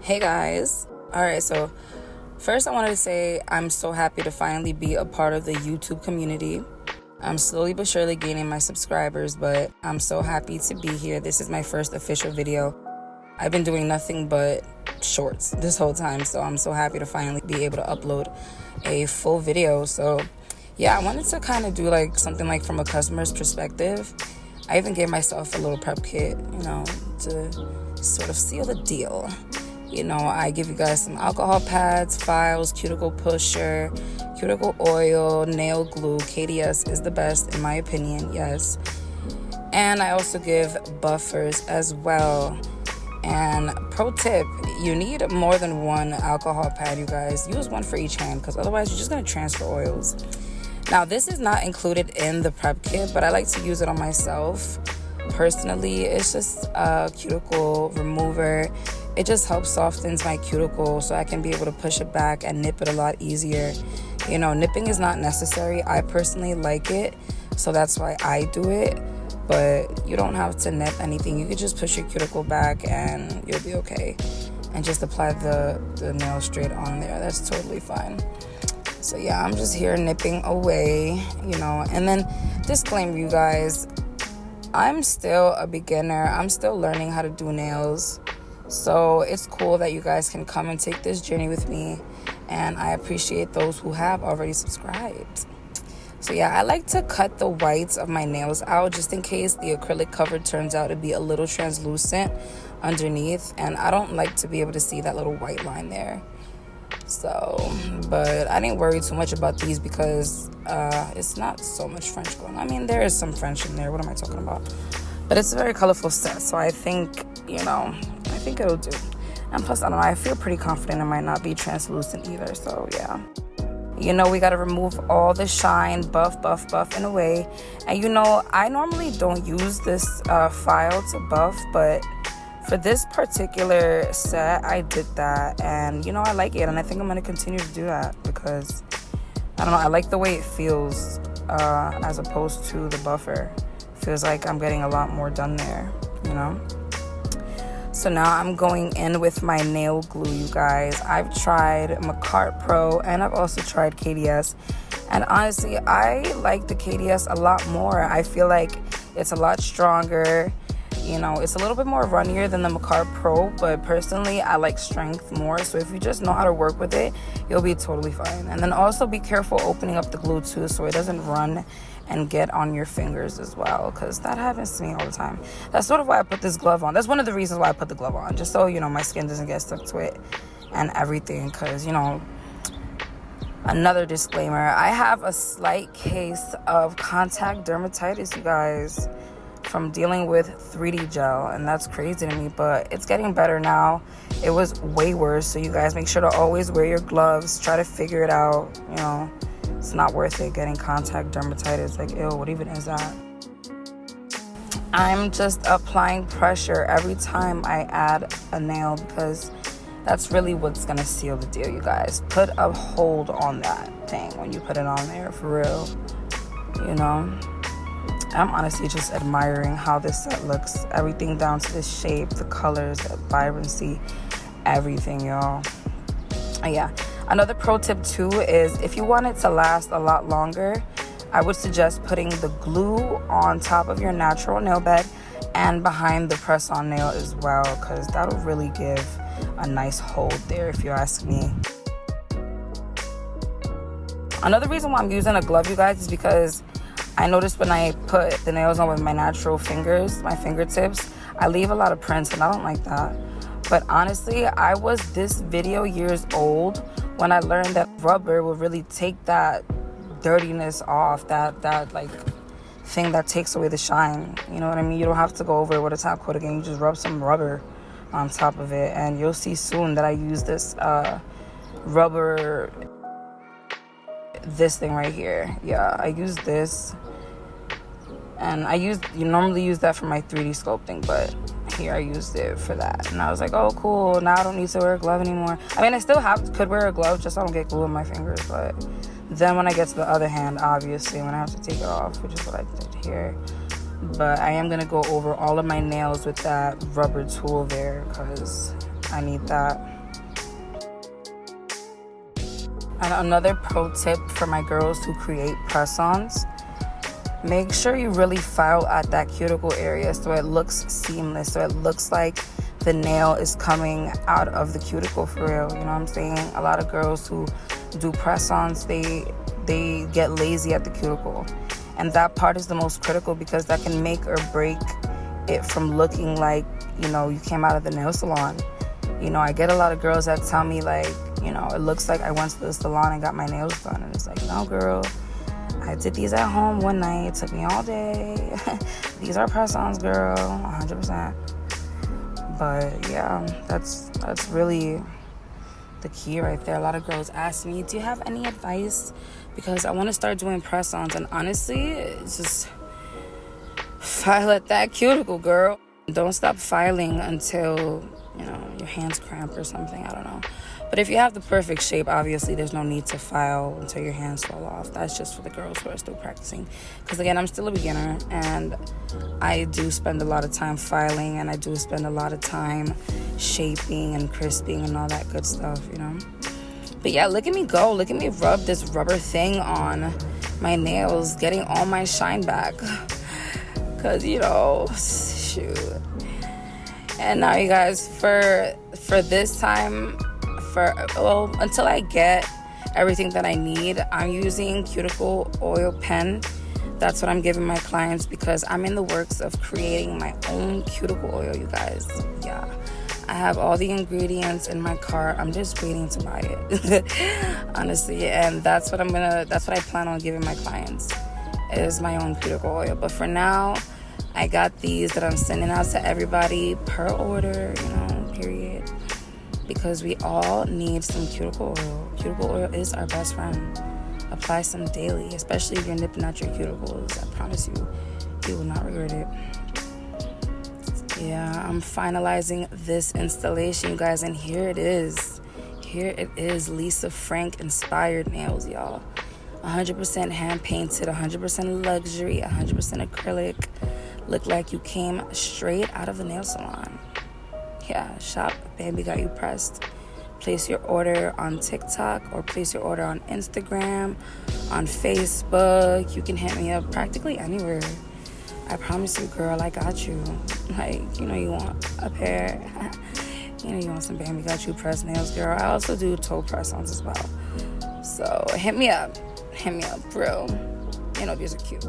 Hey guys. Alright, so first I wanted to say I'm so happy to finally be a part of the YouTube community. I'm slowly but surely gaining my subscribers, but I'm so happy to be here. This is my first official video. I've been doing nothing but shorts this whole time, so I'm so happy to finally be able to upload a full video. So yeah, I wanted to kind of do like something like from a customer's perspective. I even gave myself a little prep kit, to sort of seal the deal. I give you guys some alcohol pads, files, Cuticle Pusher, Cuticle Oil, Nail Glue. KDS is the best in my opinion, yes. And I also give buffers as well. And pro tip, you need more than one alcohol pad, you guys. Use one for each hand because otherwise you're just going to transfer oils. Now, this is not included in the prep kit, but I like to use it on myself. Personally, it's just a cuticle remover. It just helps softens my cuticle so I can be able to push it back and nip it a lot easier. Nipping is not necessary. I personally like it, so that's why I do it. But you don't have to nip anything. You could just push your cuticle back and you'll be okay. And just apply the nail straight on there. That's totally fine. So yeah, I'm just here nipping away, And then disclaimer, you guys, I'm still a beginner. I'm still learning how to do nails. So it's cool that you guys can come and take this journey with me. And I appreciate those who have already subscribed. So yeah, I like to cut the whites of my nails out just in case the acrylic cover turns out to be a little translucent underneath. And I don't like to be able to see that little white line there. So, but I didn't worry too much about these because it's not so much French going on. I mean, there is some French in there. What am I talking about? But it's a very colorful set. So I think, I think it'll do. And plus, I don't know, I feel pretty confident it might not be translucent either. So yeah. We got to remove all the shine, buff in a way. And I normally don't use this file to buff, but for this particular set, I did that. And, I like it. And I think I'm going to continue to do that because, I don't know, I like the way it feels as opposed to the buffer. Feels like I'm getting a lot more done there, So now I'm going in with my nail glue, you guys. I've tried Macart Pro and I've also tried KDS. And honestly, I like the KDS a lot more. I feel like it's a lot stronger. It's a little bit more runnier than the Macart Pro, but personally, I like strength more. So if you just know how to work with it, you'll be totally fine. And then also be careful opening up the glue too so it doesn't run and get on your fingers as well, because that happens to me all the time. That's sort of why I put this glove on. That's one of the reasons why I put the glove on, just so, my skin doesn't get stuck to it and everything, because, another disclaimer, I have a slight case of contact dermatitis, you guys, from dealing with 3D gel, and that's crazy to me, but it's getting better now. It was way worse, so you guys make sure to always wear your gloves. Try to figure it out. It's not worth it getting contact dermatitis. Like, ew, what even is that? I'm just applying pressure every time I add a nail because that's really what's gonna seal the deal, you guys. Put a hold on that thing when you put it on there, for real. I'm honestly just admiring how this set looks. Everything down to the shape, the colors, the vibrancy, everything, y'all. Yeah. Another pro tip too is if you want it to last a lot longer, I would suggest putting the glue on top of your natural nail bed and behind the press-on nail as well, because that'll really give a nice hold there, if you ask me. Another reason why I'm using a glove, you guys, is because I noticed when I put the nails on with my natural fingers, my fingertips, I leave a lot of prints, and I don't like that. But honestly, I was this video years old when I learned that rubber will really take that dirtiness off, that like thing that takes away the shine. You know what I mean? You don't have to go over it with a top coat again. You just rub some rubber on top of it, and you'll see soon that I use this rubber, this thing right here. Yeah, I use this, and you normally use that for my 3D sculpting, but here I used it for that. And I was like, oh cool, now I don't need to wear a glove anymore. I mean, I still could wear a glove, just so I don't get glue on my fingers. But then when I get to the other hand, obviously when I have to take it off, which is what I did here, but I am gonna go over all of my nails with that rubber tool there because I need that. And another pro tip for my girls who create press-ons, make sure you really file at that cuticle area so it looks seamless, so it looks like the nail is coming out of the cuticle for real. You know what I'm saying? A lot of girls who do press-ons, they get lazy at the cuticle. And that part is the most critical because that can make or break it from looking like, you know, you came out of the nail salon. You know, I get a lot of girls that tell me like, you know, it looks like I went to the salon and got my nails done. And it's like, no, girl, I did these at home one night. It took me all day. These are press-ons, girl, 100%. But yeah, that's really the key right there. A lot of girls ask me, do you have any advice? Because I want to start doing press-ons. And honestly, it's just file at that cuticle, girl. Don't stop filing until, you know, your hands cramp or something. I don't know. But if you have the perfect shape, obviously there's no need to file until your hands fall off. That's just for the girls who are still practicing. Because again, I'm still a beginner and I do spend a lot of time filing and I do spend a lot of time shaping and crisping and all that good stuff, you know. But yeah, look at me go. Look at me rub this rubber thing on my nails, getting all my shine back. Because, you know, shoot. And now, you guys, for this time, until I get everything that I need, I'm using Cuticle Oil pen. That's what I'm giving my clients because I'm in the works of creating my own cuticle oil, you guys. Yeah. I have all the ingredients in my cart. I'm just waiting to buy it, honestly. And that's what I plan on giving my clients, is my own cuticle oil. But for now, I got these that I'm sending out to everybody per order, you know, period. Because we all need some cuticle oil. Cuticle oil is our best friend. Apply some daily, especially if you're nipping out your cuticles. I promise you, you will not regret it. Yeah, I'm finalizing this installation, you guys, and here it is. Here it is, Lisa Frank inspired nails, y'all. 100% hand painted, 100% luxury, 100% acrylic. Look like you came straight out of the nail salon. Yeah, shop BambiGotUPressed. Place your order on TikTok or place your order on Instagram, on Facebook. You can hit me up practically anywhere. I promise you, girl, I got you. Like, you know you want a pair. You know you want some BambiGotUPressed nails, girl. I also do toe press-ons as well. So hit me up, bro. You know these are cute.